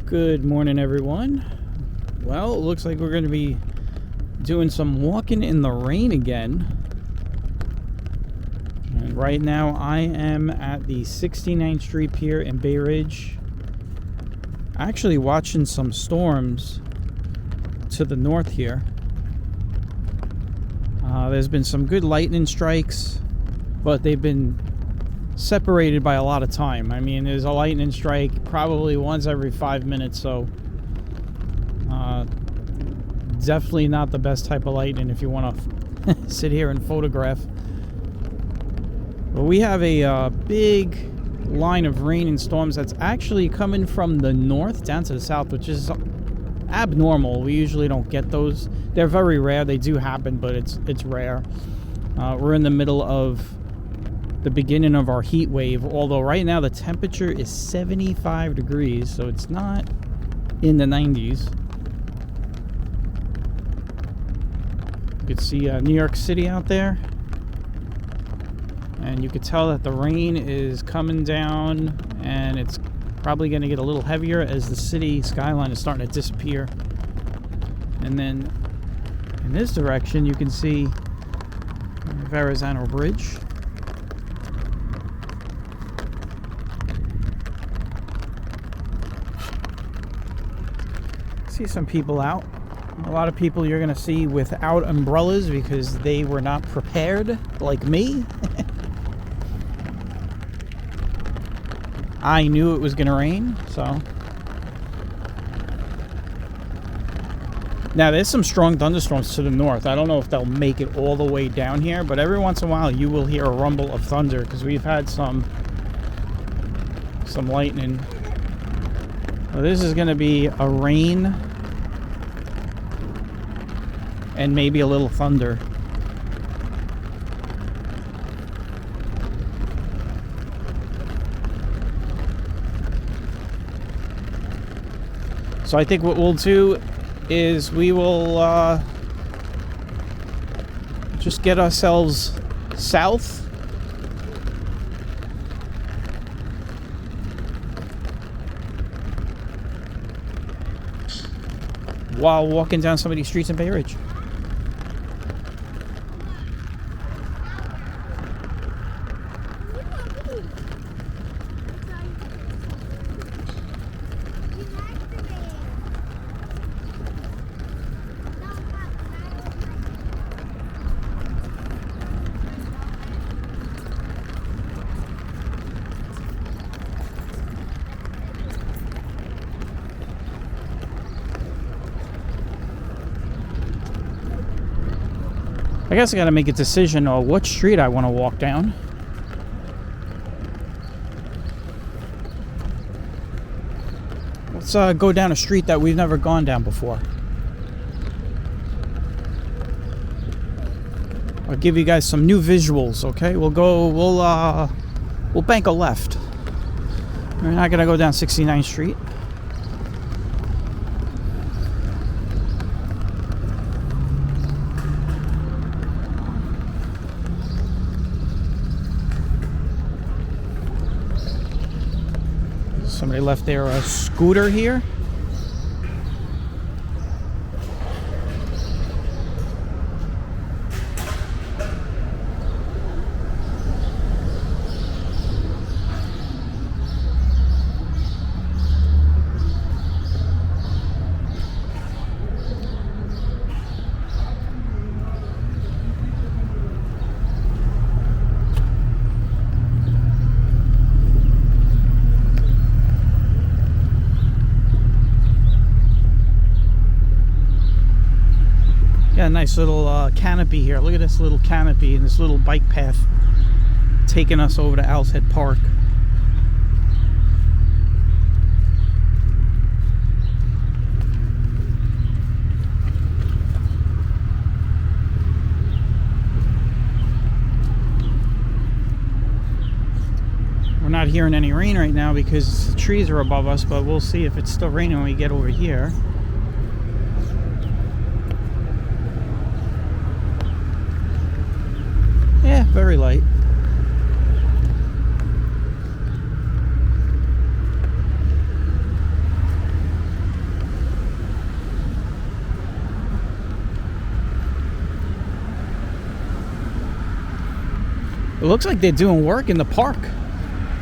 Good morning, everyone. Well, it looks like we're going to be doing some walking in the rain again. And right now I am at the 69th Street Pier in Bay Ridge. Actually watching some storms to the north here. There's been some good lightning strikes, but they've been separated by a lot of time. I mean, there's a lightning strike probably once every 5 minutes, so definitely not the best type of lightning if you want to sit here and photograph. But we have a big line of rain and storms that's actually coming from the north down to the south, which is abnormal. We usually don't get those. They're very rare. They do happen, but it's rare. We're in the middle of the beginning of our heat wave, although right now the temperature is 75 degrees, so it's not in the 90s. You could see New York City out there, and you could tell that the rain is coming down, and it's probably going to get a little heavier as the city skyline is starting to disappear. And then in this direction you can see Verrazzano Bridge. See some people out. A lot of people you're going to see without umbrellas because they were not prepared, like me. I knew it was going to rain, so. Now, there's some strong thunderstorms to the north. I don't know if they'll make it all the way down here, but every once in a while you will hear a rumble of thunder because we've had some lightning. Well, this is going to be a rain and maybe a little thunder. So I think what we'll do is we will just get ourselves south. While walking down some of these streets in Bay Ridge. I guess I gotta make a decision on what street I want to walk down. Let's go down a street that we've never gone down before. I'll give you guys some new visuals, okay? We'll bank a left. We're not gonna go down 69th Street. Somebody left their scooter here. Got a nice little canopy here. Look at this little canopy and this little bike path taking us over to Owl's Head Park. We're not hearing any rain right now because the trees are above us, but we'll see if it's still raining when we get over here. Yeah, very light. It looks like they're doing work in the park.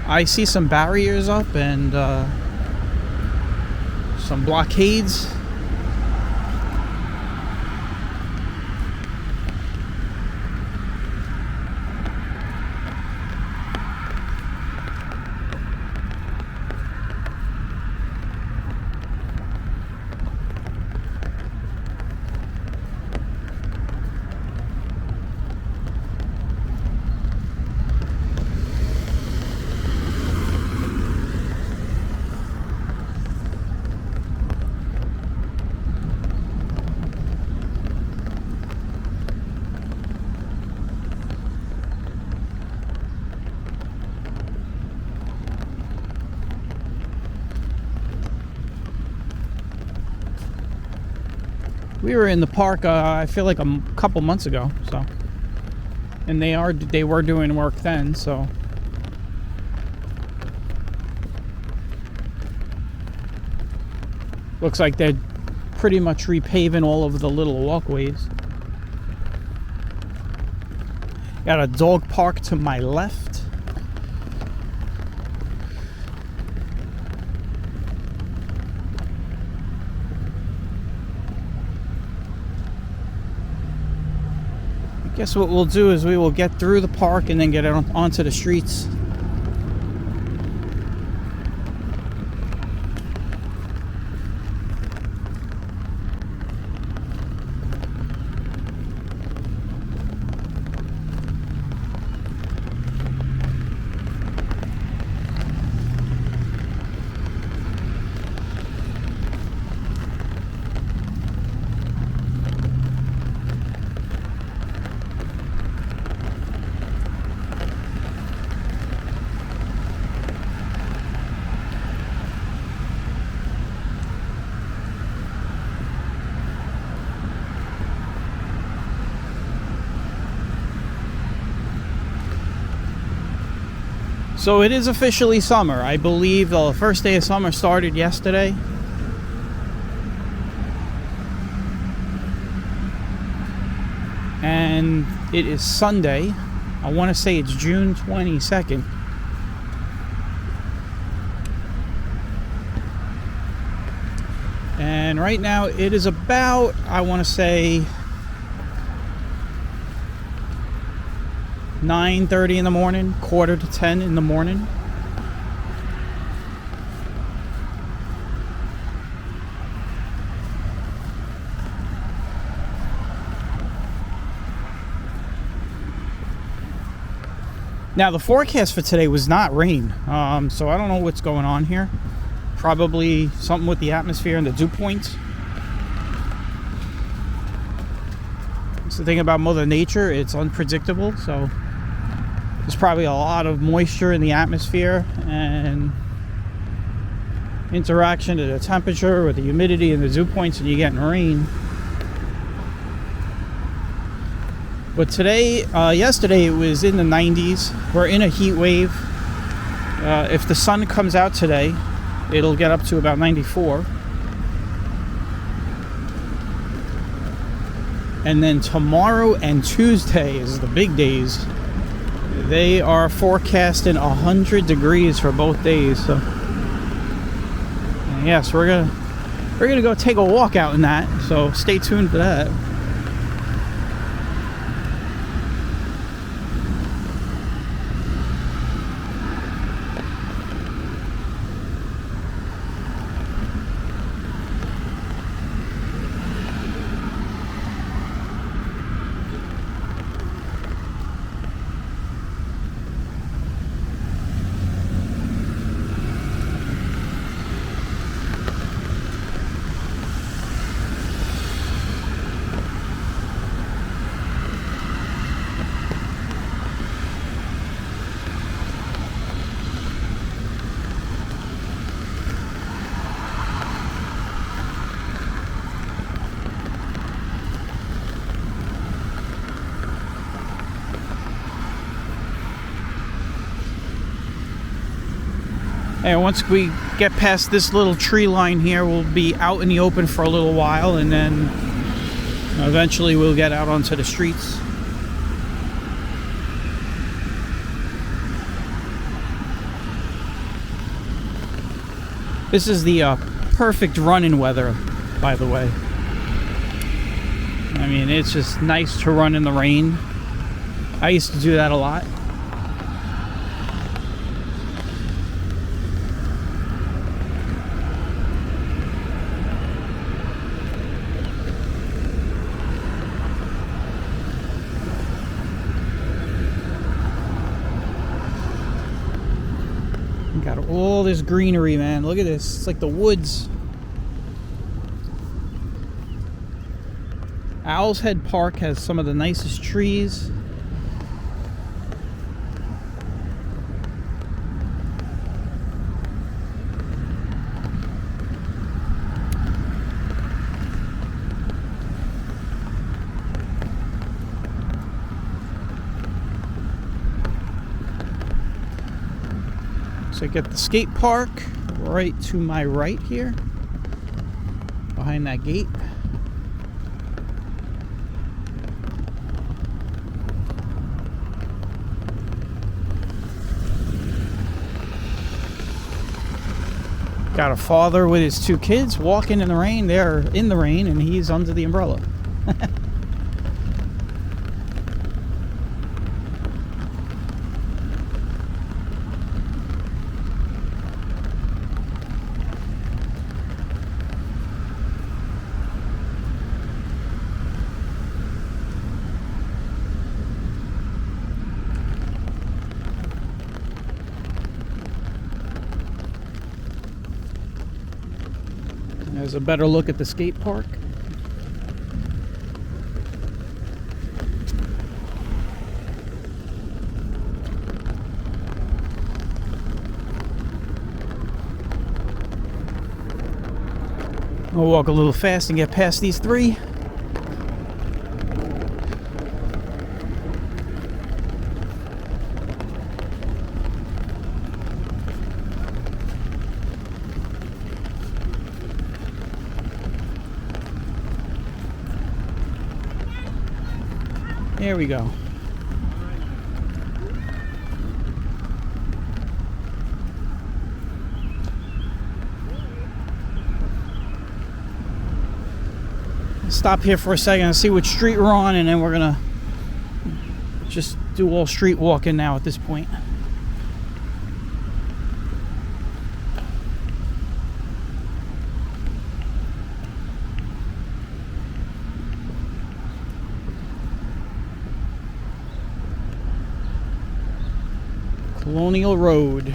I see some barriers up and some blockades. We were in the park, I feel like a couple months ago, so, and they were doing work then, so. Looks like they're pretty much repaving all of the little walkways. Got a dog park to my left. Guess what we'll do is we will get through the park and then get onto the streets. So it is officially summer. I believe the first day of summer started yesterday. And it is Sunday. I want to say it's June 22nd. And right now it is about, I want to say, 9:30 in the morning, quarter to 10 in the morning. Now the forecast for today was not rain, so I don't know what's going on here. Probably something with the atmosphere and the dew points. It's the thing about Mother Nature, it's unpredictable, so there's probably a lot of moisture in the atmosphere and interaction to the temperature with the humidity and the dew points, and you're getting rain. But today, yesterday it was in the 90s. We're in a heat wave. If the sun comes out today, it'll get up to about 94. And then tomorrow and Tuesday is the big days. They are forecasting 100 degrees for both days. So yes, we're gonna go take a walk out in that. So stay tuned for that. And once we get past this little tree line here, we'll be out in the open for a little while, and then eventually we'll get out onto the streets. This is the perfect run-in weather, by the way. I mean, it's just nice to run in the rain. I used to do that a lot. Got all this greenery, man. Look at this. It's like the woods. Owl's Head Park has some of the nicest trees. So I get the skate park right to my right here, behind that gate. Got a father with his two kids walking in the rain. They're in the rain and he's under the umbrella. There's a better look at the skate park. I'll walk a little fast and get past these three. There we go. Stop here for a second and see which street we're on, and then we're gonna just do all street walking now at this point. Colonial Road.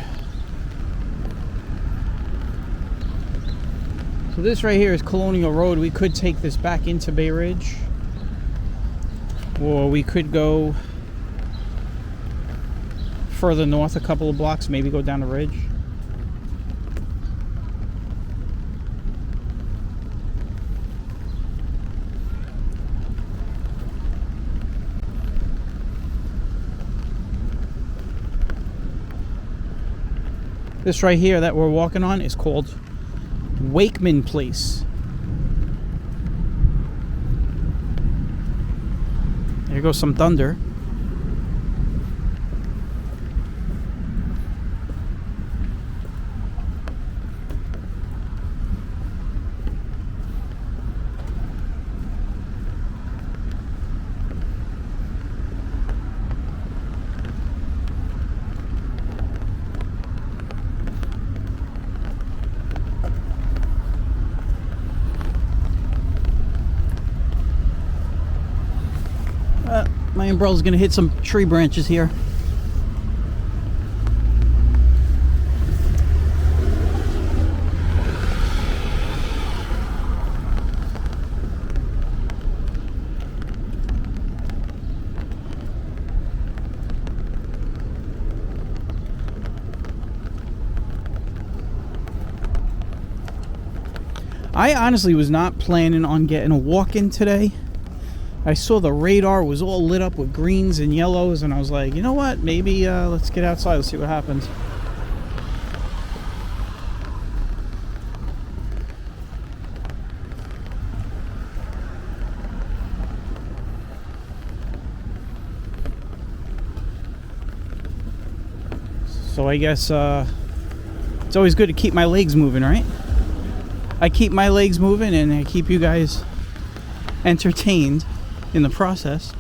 So this right here is Colonial Road. We could take this back into Bay Ridge, or we could go further north a couple of blocks, maybe go down the Ridge. This right here that we're walking on is called Wakeman Place. There goes some thunder. My umbrella's gonna hit some tree branches here. I honestly was not planning on getting a walk-in today. I saw the radar was all lit up with greens and yellows, and I was like, you know what, maybe let's get outside, let's see what happens. So I guess it's always good to keep my legs moving, right? I keep my legs moving and I keep you guys entertained in the process.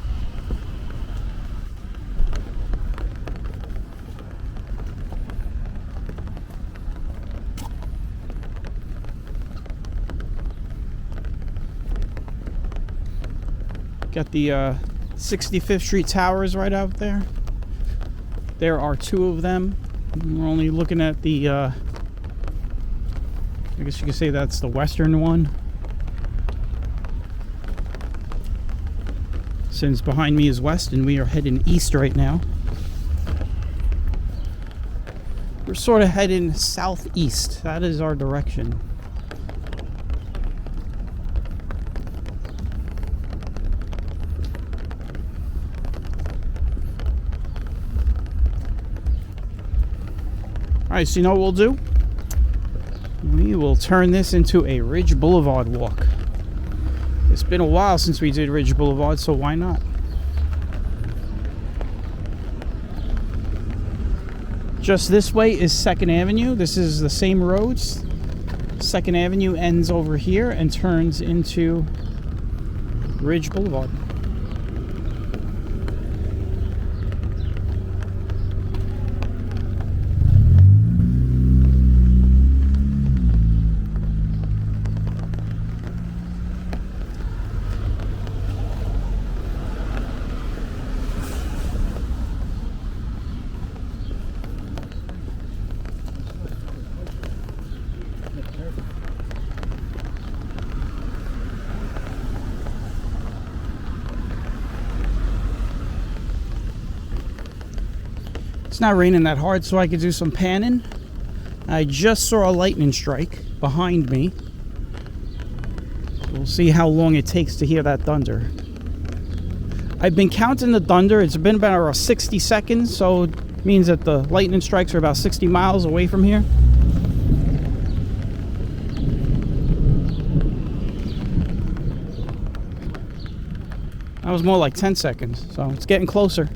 Got the 65th Street Towers right out there. There are two of them. We're only looking at the, I guess you could say that's the western one. Since behind me is west and we are heading east right now. We're sort of heading southeast. That is our direction. Alright, so you know what we'll do? We will turn this into a Ridge Blvd walk. It's been a while since we did Ridge Blvd, so why not? Just this way is 2nd Avenue. This is the same roads. 2nd Avenue ends over here and turns into Ridge Blvd. It's not raining that hard, so I could do some panning. I just saw a lightning strike behind me. We'll see how long it takes to hear that thunder. I've been counting the thunder. It's been about 60 seconds, so it means that the lightning strikes are about 60 miles away from here. That was more like 10 seconds, so it's getting closer.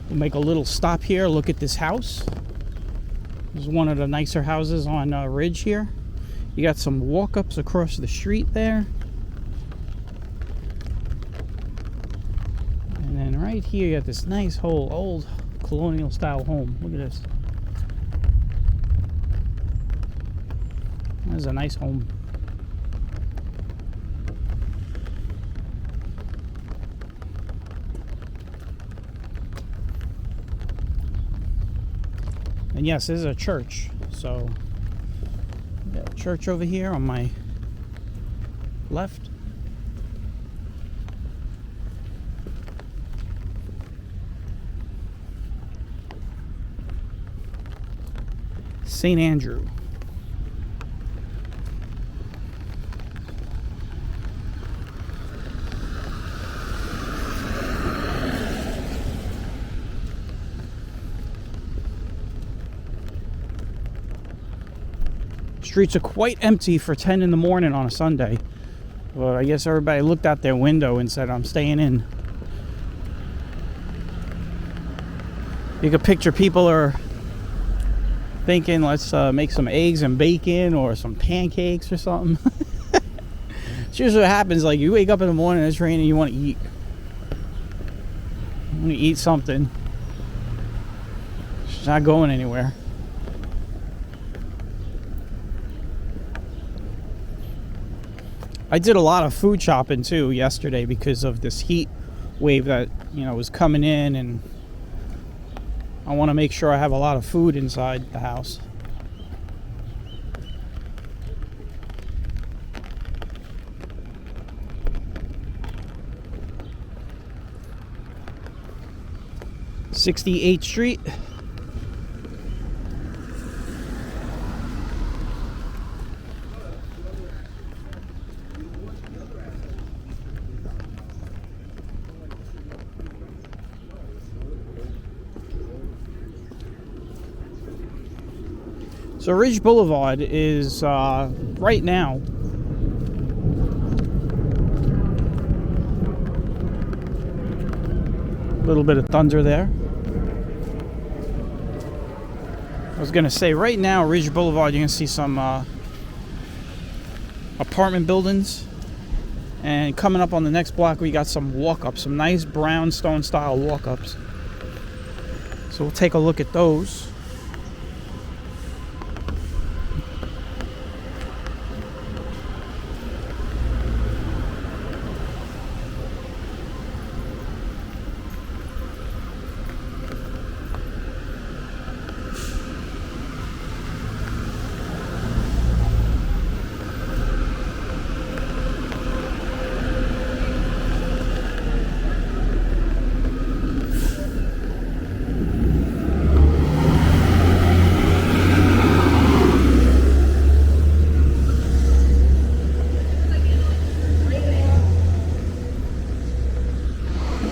We'll make a little stop here, look at this house. This is one of the nicer houses on Ridge here. You got some walk-ups across the street there. And then right here you got this nice whole old colonial style home. Look at this. That is a nice home. And yes, this is a church. So, we got a church over here on my left. St. Andrew. Streets are quite empty for 10 in the morning on a Sunday. Well, I guess everybody looked out their window and said, I'm staying in. You could picture people are thinking, let's make some eggs and bacon or some pancakes or something. It's usually what happens. Like, you wake up in the morning, it's raining, you want to eat. You want to eat something. It's not going anywhere. I did a lot of food shopping too yesterday because of this heat wave that, you know, was coming in, and I want to make sure I have a lot of food inside the house. (68th Street). So Ridge Boulevard is right now a little bit of thunder there. I was gonna say right now Ridge Boulevard you're gonna see some apartment buildings, and coming up on the next block we got some walk-ups, some nice brownstone style walk-ups. So we'll take a look at those.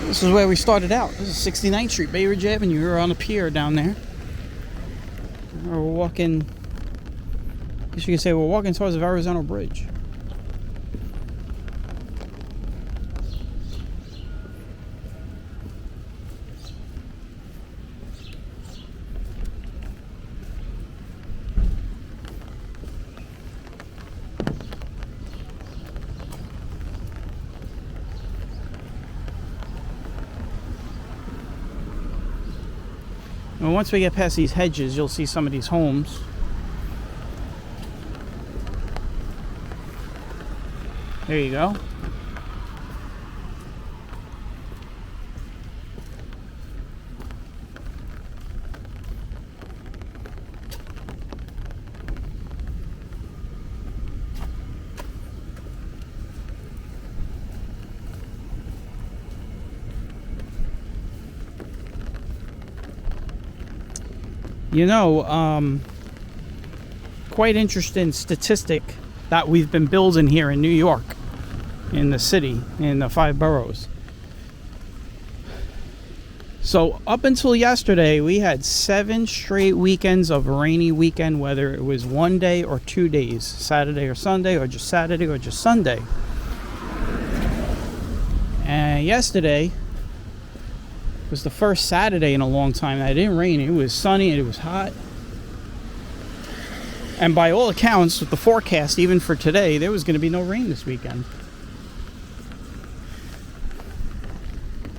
This is where we started out. This is 69th Street, Bay Ridge Avenue. We're on a pier down there. We're walking, I guess you could say we're walking towards the Verrazzano Bridge. And once we get past these hedges, you'll see some of these homes. There you go. You know, quite interesting statistic that we've been building here in New York, in the city, in the 5 boroughs. So up until yesterday, we had 7 straight weekends of rainy weekend, whether it was one day or 2 days, Saturday or Sunday, or just Saturday or just Sunday. And yesterday was the first Saturday in a long time that it didn't rain. It was sunny and it was hot. And by all accounts, with the forecast, even for today, there was going to be no rain this weekend.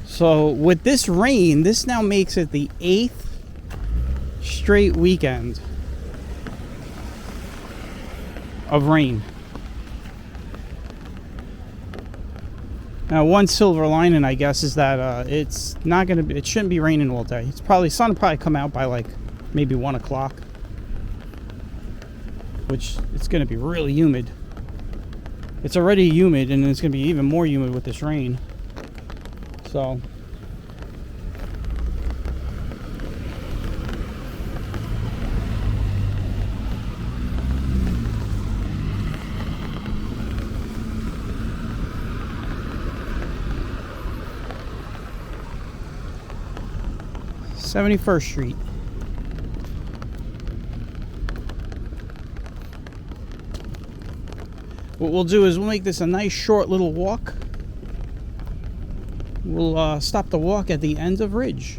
So with this rain, this now makes it the 8th straight weekend of rain. Now, one silver lining, I guess, is that it's not going to be, it shouldn't be raining all day. It's probably, sun will probably come out by like maybe 1 o'clock, which it's going to be really humid. It's already humid, and it's going to be even more humid with this rain. So '71st Street. What we'll do is we'll make this a nice short little walk. We'll stop the walk at the end of Ridge.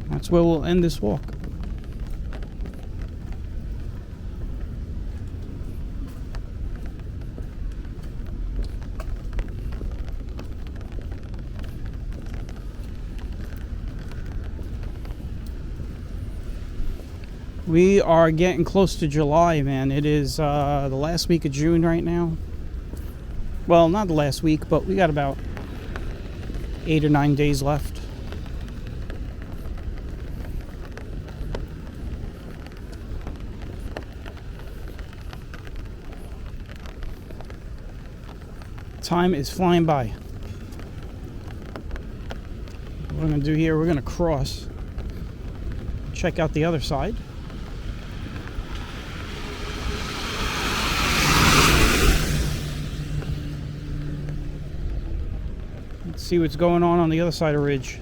That's where we'll end this walk. We are getting close to July, man. It is the last week of June right now. Well, not the last week, but we got about 8 or 9 days left. Time is flying by. What we're going to do here, we're going to cross, check out the other side. See what's going on the other side of Ridge.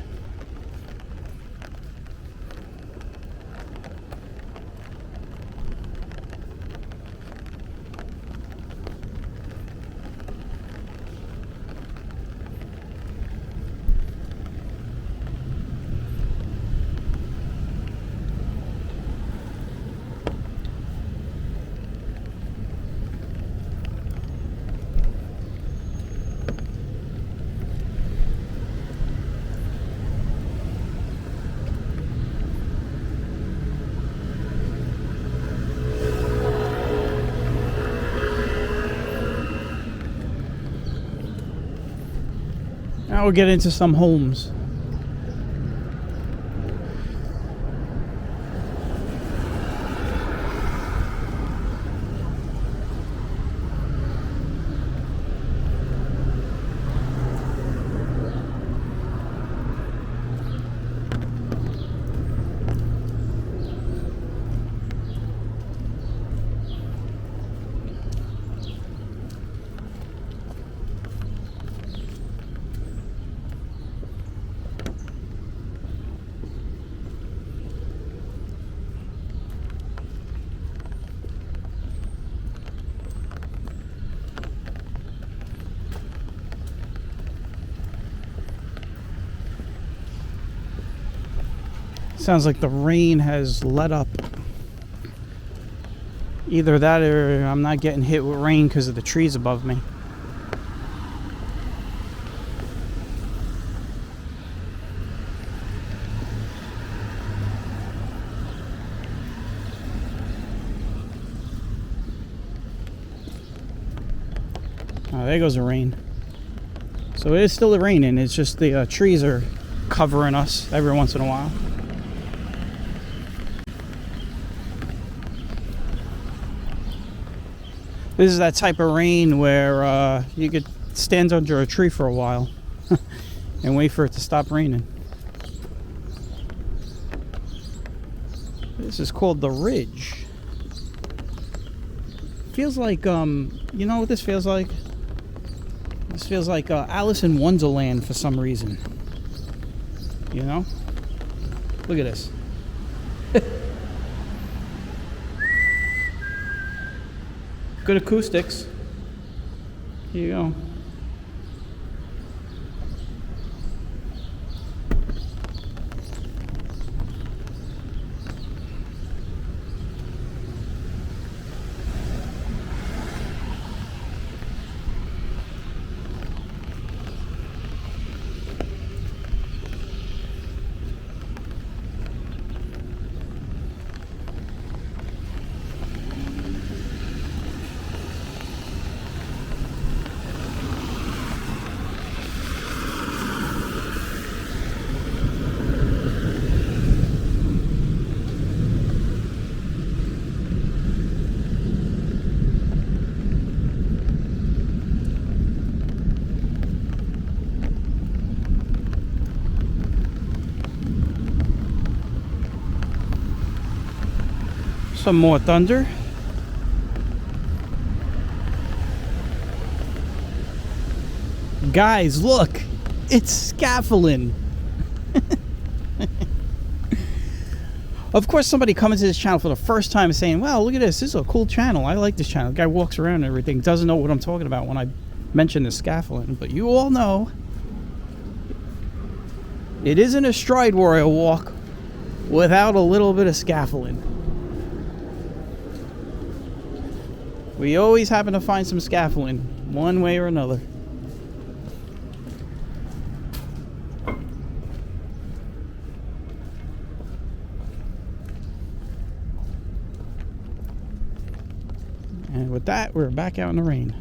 Now we'll get into some homes. Sounds like the rain has let up. Either that or I'm not getting hit with rain because of the trees above me. Oh, there goes the rain. So it is still raining. It's just the trees are covering us every once in a while. This is that type of rain where you could stand under a tree for a while and wait for it to stop raining. This is called the Ridge. Feels like, you know what this feels like? This feels like Alice in Wonderland for some reason. You know? Look at this. Good acoustics. Here you go. Some more thunder. Guys, look, it's scaffolding. Of course, somebody coming to this channel for the first time is saying, wow, look at this. This is a cool channel. I like this channel. The guy walks around and everything, doesn't know what I'm talking about when I mention the scaffolding. But you all know it isn't a stride warrior walk without a little bit of scaffolding. We always happen to find some scaffolding, one way or another. And with that, we're back out in the rain.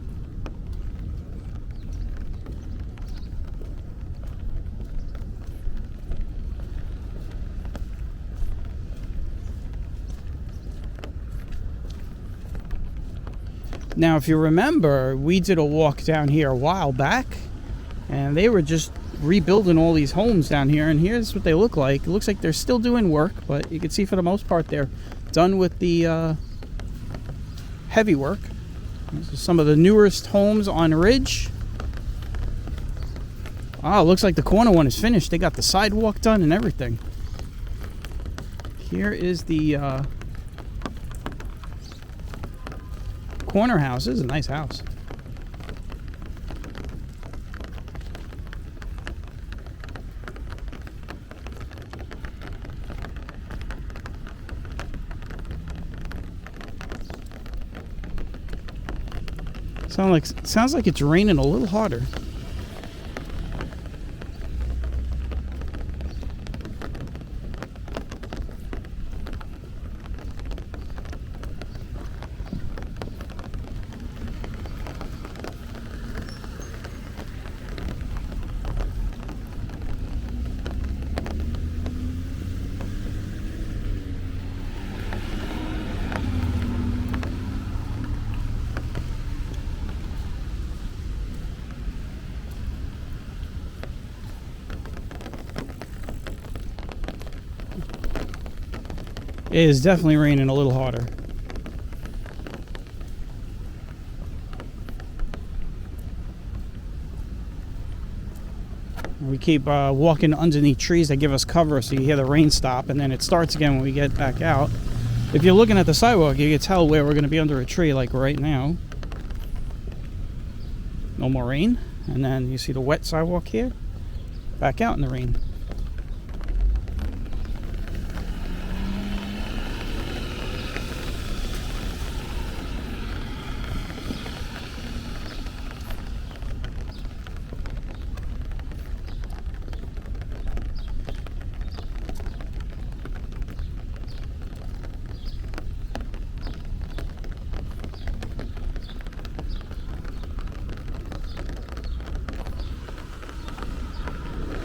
Now, if you remember, we did a walk down here a while back, and they were just rebuilding all these homes down here, and here's what they look like. It looks like they're still doing work, but you can see for the most part they're done with the heavy work. This is some of the newest homes on Ridge. Oh, it looks like the corner one is finished. They got the sidewalk done and everything. Here is the corner house. This is a nice house. Sounds like it's raining a little harder. It is definitely raining a little harder. We keep walking underneath trees that give us cover, so you hear the rain stop, and then it starts again when we get back out. If you're looking at the sidewalk, you can tell where we're going to be under a tree, like right now. No more rain. And then you see the wet sidewalk here. Back out in the rain.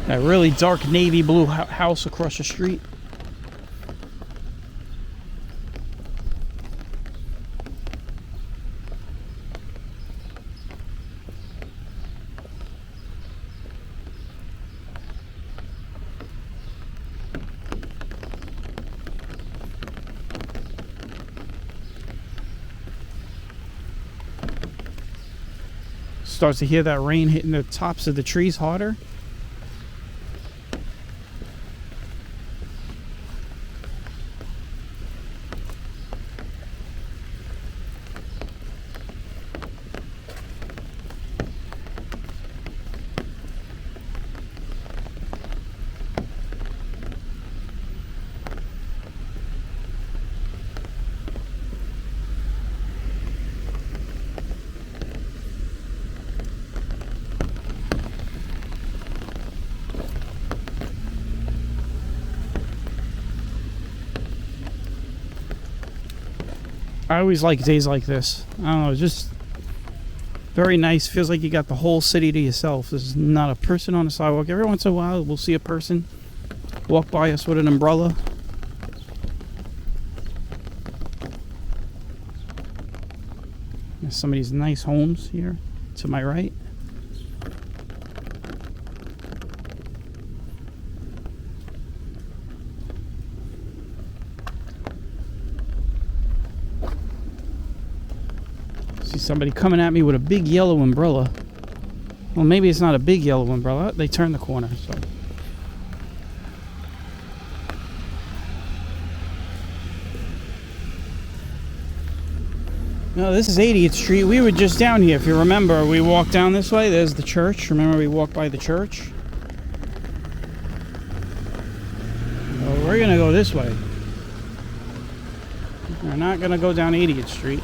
That really dark navy blue house across the street. Starts to hear that rain hitting the tops of the trees harder. I always like days like this. I don't know, just very nice. Feels like you got the whole city to yourself. There's not a person on the sidewalk. Every once in a while, we'll see a person walk by us with an umbrella. There's some of these nice homes here to my right. See somebody coming at me with a big yellow umbrella. Well, maybe it's not a big yellow umbrella. They turned the corner, so. No, this is 80th Street. We were just down here. If you remember, we walked down this way. There's the church. Remember, we walked by the church? Well, we're going to go this way. We're not going to go down 80th Street.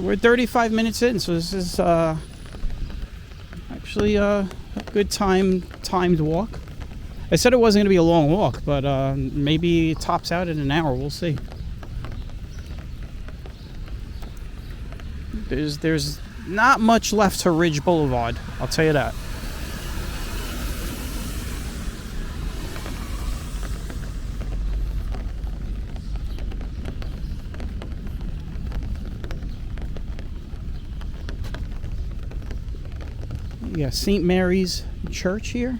We're 35 minutes in, so this is actually a good timed walk. I said it wasn't going to be a long walk, but maybe it tops out in an hour. We'll see. There's not much left to Ridge Boulevard, I'll tell you that. You got St. Mary's Church here.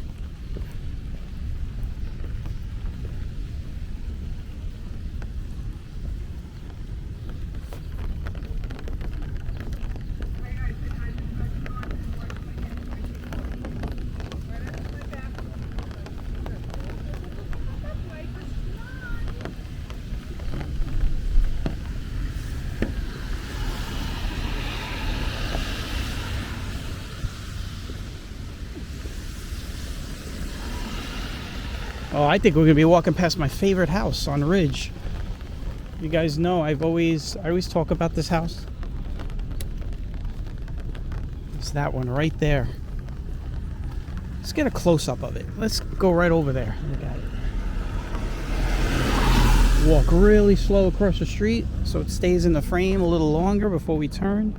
Oh, I think we're gonna be walking past my favorite house on Ridge. You guys know I always talk about this house. It's that one right there. Let's get a close-up of it. Let's go right over there. Look at it. walk really slow across the street so it stays in the frame a little longer before we turn.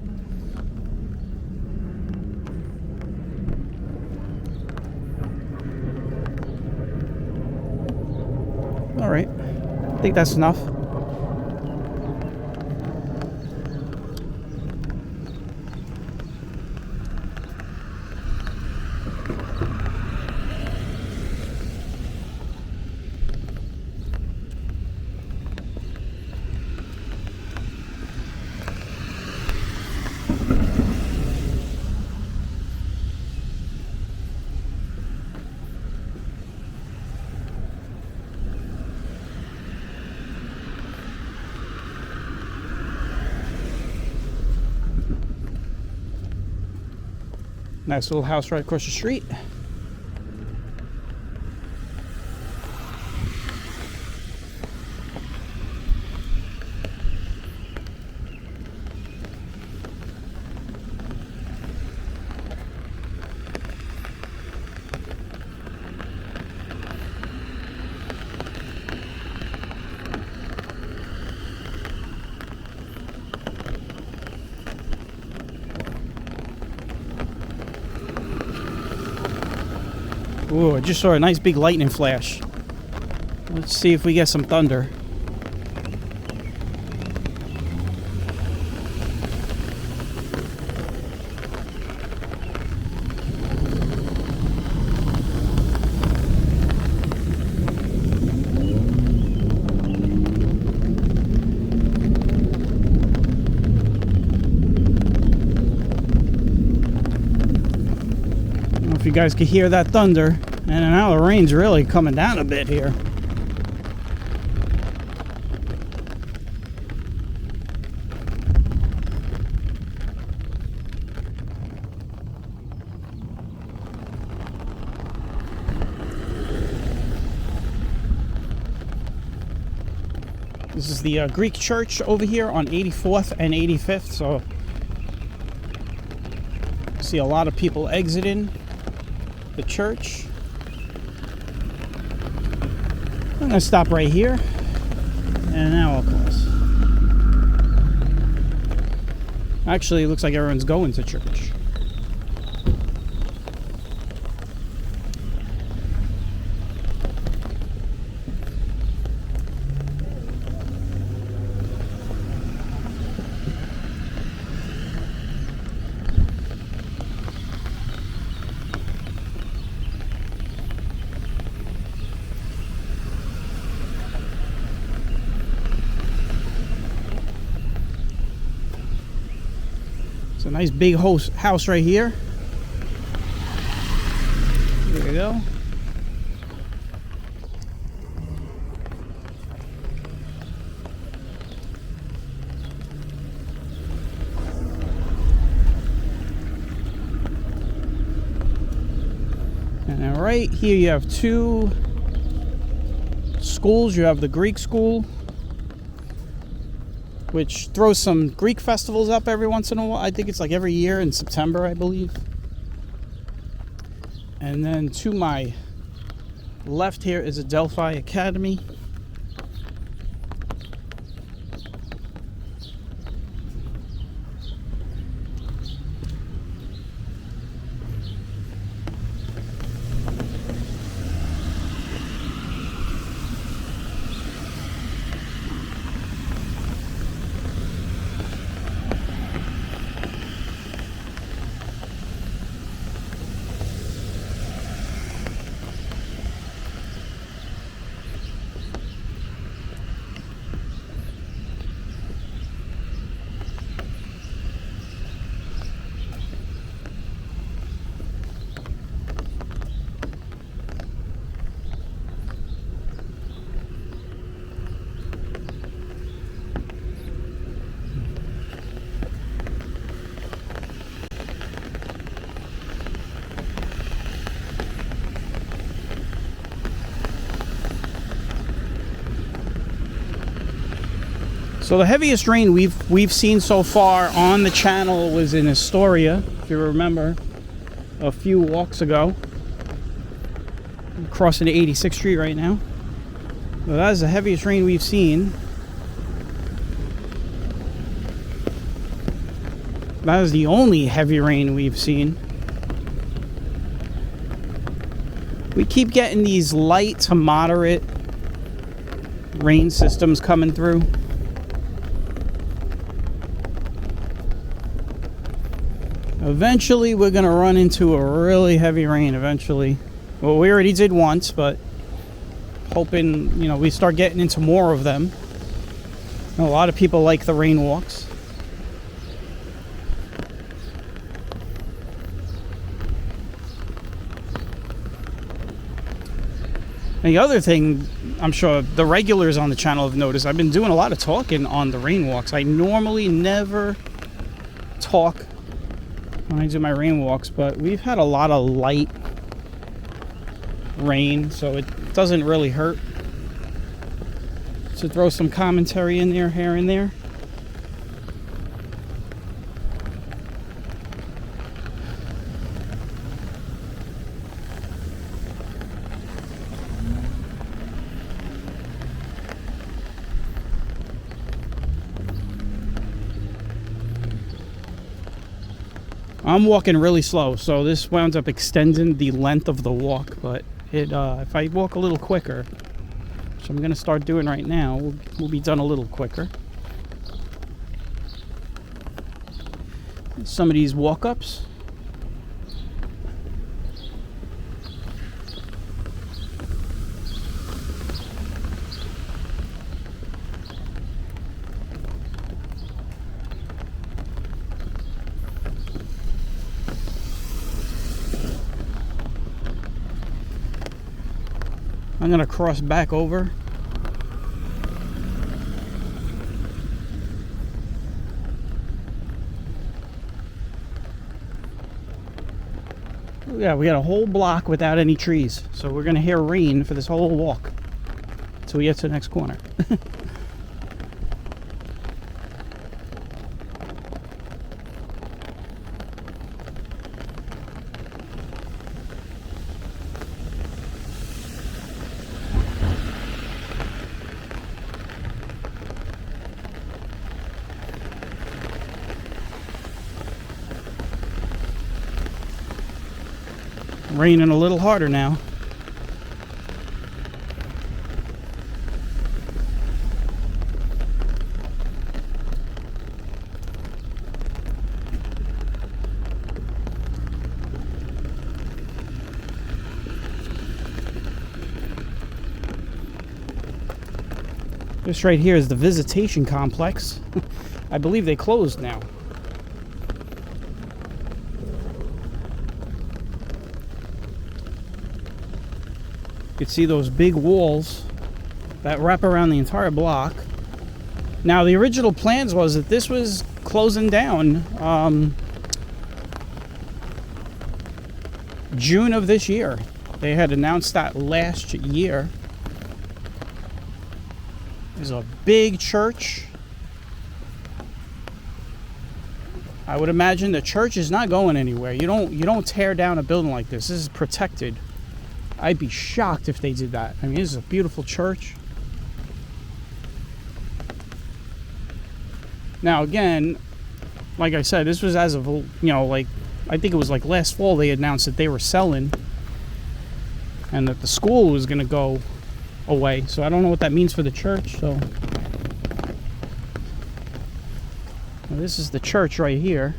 All right, I think that's enough. Nice little house right across the street. Ooh, I just saw a nice big lightning flash. Let's see if we get some thunder. If you guys could hear that thunder, and now the rain's really coming down a bit here. This is the Greek church over here on 84th and 85th, so see a lot of people exiting the church. I'm gonna stop right here, and now I'll cross. Actually, it looks like everyone's going to church. It's a nice big house right here. There we go. And then right here you have two schools. You have the Greek school, which throws some Greek festivals up every once in a while. I think it's like every year in September, I believe. And then to my left here is a Delphi Academy. So the heaviest rain we've seen so far on the channel was in Astoria, if you remember, a few walks ago. I'm crossing to 86th Street right now. Well, that is the heaviest rain we've seen. That is the only heavy rain we've seen. We keep getting these light to moderate rain systems coming through. Eventually, we're going to run into a really heavy rain eventually. Well, we already did once, but hoping, we start getting into more of them. A lot of people like the rain walks. And the other thing, I'm sure the regulars on the channel have noticed, I've been doing a lot of talking on the rain walks. I normally never talk when I do my rain walks, but we've had a lot of light rain, so it doesn't really hurt to throw some commentary in there, here and there. I'm walking really slow, so this wound up extending the length of the walk, but if I walk a little quicker, which I'm going to start doing right now, we'll be done a little quicker. Some of these walk-ups. I'm going to cross back over. Yeah, we got a whole block without any trees. So we're going to hear rain for this whole walk until we get to the next corner. Raining a little harder now. This right here is the visitation complex. I believe they closed now. You can see those big walls that wrap around the entire block. Now, the original plans was that this was closing down June of this year. They had announced that last year. There's a big church. I would imagine the church is not going anywhere. You don't tear down a building like this. This is protected. I'd be shocked if they did that. I mean, this is a beautiful church. Now, again, like I said, this was as of, I think it was like last fall they announced that they were selling and that the school was going to go away. So I don't know what that means for the church. So well, this is the church right here.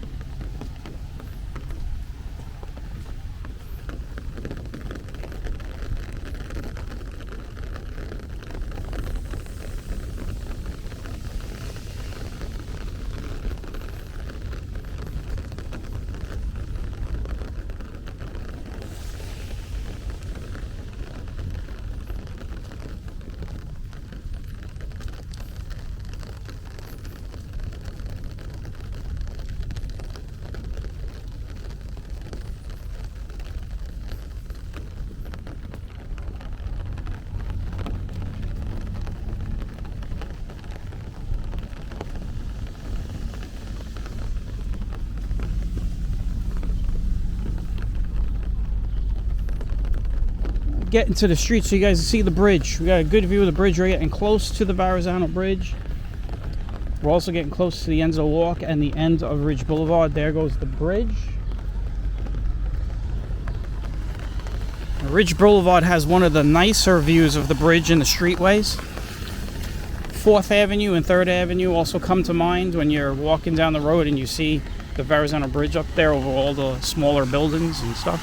get into the street so you guys see the bridge. We got a good view of the bridge. We're getting close to the Verrazzano Bridge. We're also getting close to the end of the walk and the end of Ridge Blvd. There goes the bridge. Ridge Blvd has one of the nicer views of the bridge in the streetways. 4th Avenue and 3rd Avenue also come to mind when you're walking down the road and you see the Verrazzano Bridge up there over all the smaller buildings and stuff.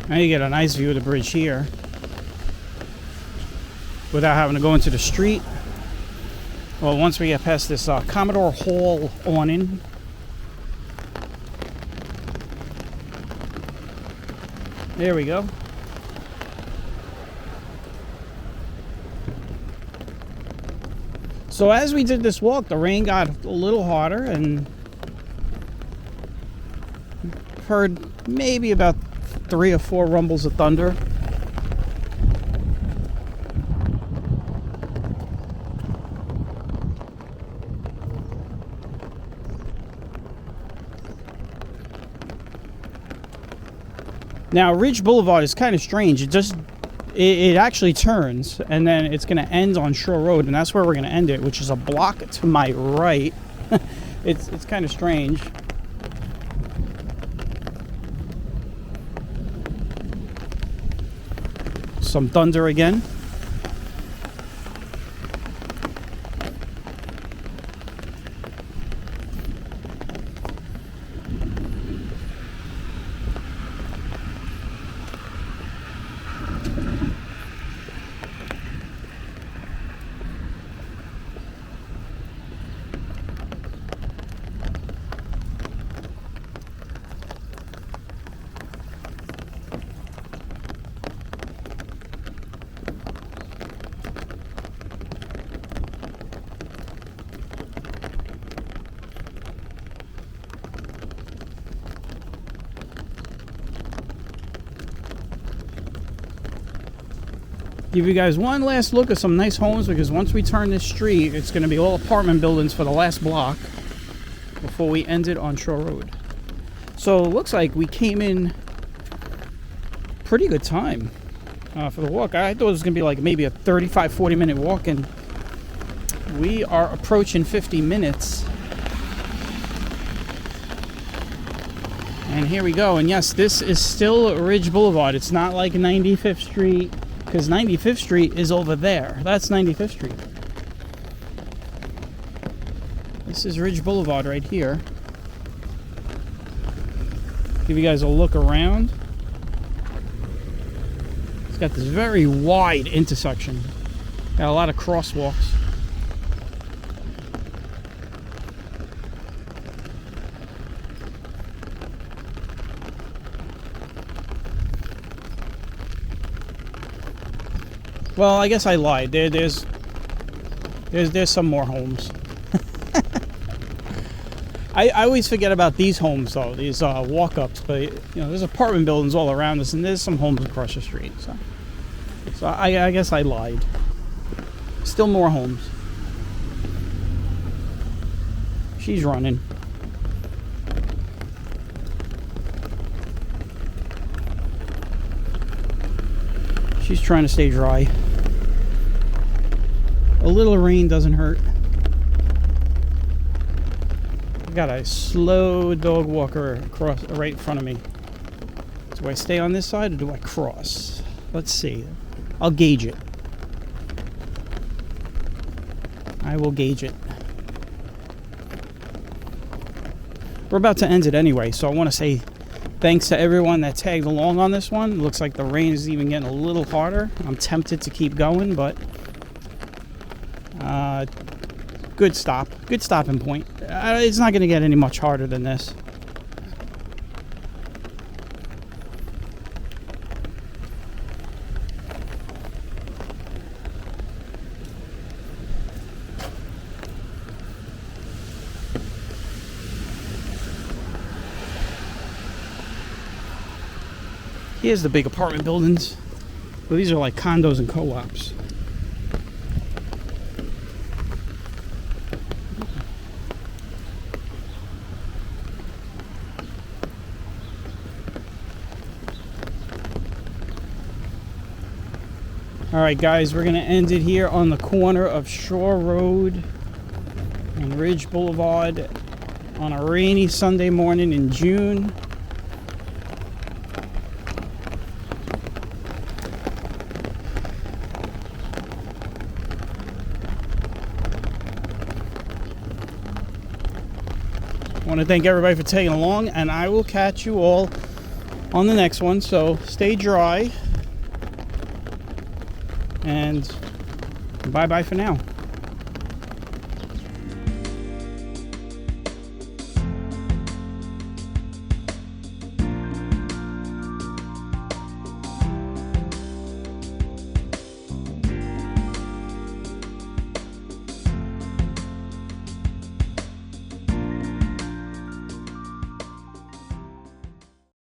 Now you get a nice view of the bridge here without having to go into the street. Well, once we get past this Commodore Hall awning, there we go. So as we did this walk, the rain got a little harder, and heard maybe about 3 or 4 rumbles of thunder. Now, Ridge Blvd is kind of strange. It actually turns, and then it's going to end on Shore Road, and that's where we're going to end it, which is a block to my right. It's kind of strange. Some thunder again. Give you guys one last look at some nice homes, because once we turn this street, it's going to be all apartment buildings for the last block before we end it on Shore Road. So it looks like we came in pretty good time for the walk. I thought it was going to be like maybe a 35-40 minute walk, and we are approaching 50 minutes. And here we go. And yes, this is still Ridge Blvd. It's not like 95th Street, because 95th Street is over there. That's 95th Street. This is Ridge Blvd right here. Give you guys a look around. It's got this very wide intersection. Got a lot of crosswalks. Well, I guess I lied. There's some more homes. I always forget about these homes though, these walk-ups. But you know, there's apartment buildings all around us, and there's some homes across the street. So I guess I lied. Still more homes. She's running. She's trying to stay dry. A little rain doesn't hurt. I got a slow dog walker across right in front of me. Do I stay on this side or do I cross? Let's see. I'll gauge it. I will gauge it. We're about to end it anyway, so I want to say thanks to everyone that tagged along on this one. It looks like the rain is even getting a little harder. I'm tempted to keep going, but good stop. Good stopping point. It's not going to get any much harder than this. Here's the big apartment buildings. Well, these are like condos and co-ops. Alright guys, we're going to end it here on the corner of Shore Road and Ridge Boulevard on a rainy Sunday morning in June. I want to thank everybody for tagging along, and I will catch you all on the next one. So stay dry, and bye-bye for now.